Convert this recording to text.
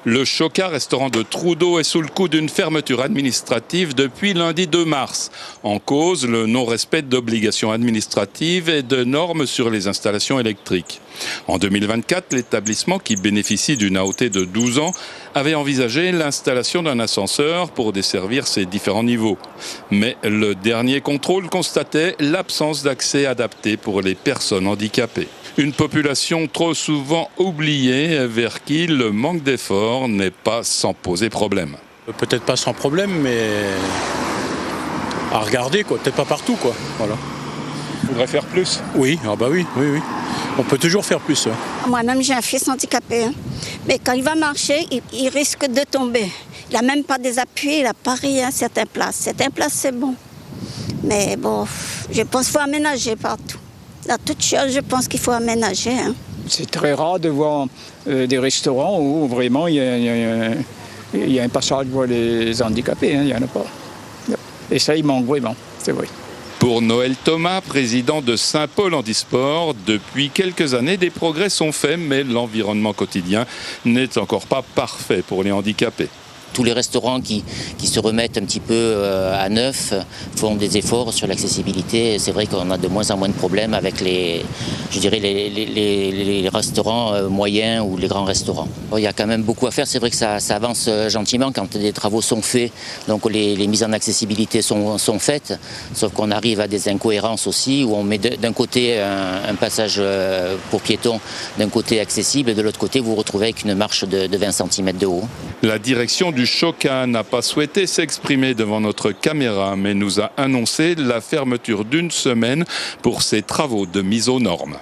Le Choca, restaurant de Trudeau, est sous le coup d'une fermeture administrative depuis lundi 2 mars. En cause, le non-respect d'obligations administratives et de normes sur les installations électriques. En 2024, l'établissement, qui bénéficie d'une AOT de 12 ans, avait envisagé l'installation d'un ascenseur pour desservir ses différents niveaux. Mais le dernier contrôle constatait l'absence d'accès adapté pour les personnes handicapées. Une population trop souvent oubliée vers qui le manque d'efforts n'est pas sans poser problème. Peut-être pas sans problème, mais à regarder, quoi. Peut-être pas partout, quoi. Voilà. Il faudrait faire plus. Oui, oui. On peut toujours faire plus. Ouais. Moi-même, j'ai un fils handicapé. Mais quand il va marcher, il risque de tomber. Il n'a même pas des appuis, il n'a pas rien à certaines places. Certaines places, c'est bon. Mais bon, je pense qu'il faut aménager partout. Dans toute chose, je pense qu'il faut aménager. C'est très rare de voir des restaurants où vraiment il y a un passage pour les handicapés. Il n'y en a pas. Et ça, il manque vraiment, c'est vrai. Pour Noël Thomas, président de Saint-Paul Handisport, depuis quelques années, des progrès sont faits, mais l'environnement quotidien n'est encore pas parfait pour les handicapés. Tous les restaurants qui se remettent un petit peu à neuf font des efforts sur l'accessibilité. C'est vrai qu'on a de moins en moins de problèmes avec les restaurants moyens ou les grands restaurants. Il y a quand même beaucoup à faire. C'est vrai que ça avance gentiment quand des travaux sont faits. Donc les mises en accessibilité sont faites. Sauf qu'on arrive à des incohérences aussi où on met d'un côté un passage pour piétons, d'un côté accessible et de l'autre côté vous vous retrouvez avec une marche de 20 cm de haut. La direction du Choca n'a pas souhaité s'exprimer devant notre caméra, mais nous a annoncé la fermeture d'une semaine pour ces travaux de mise aux normes.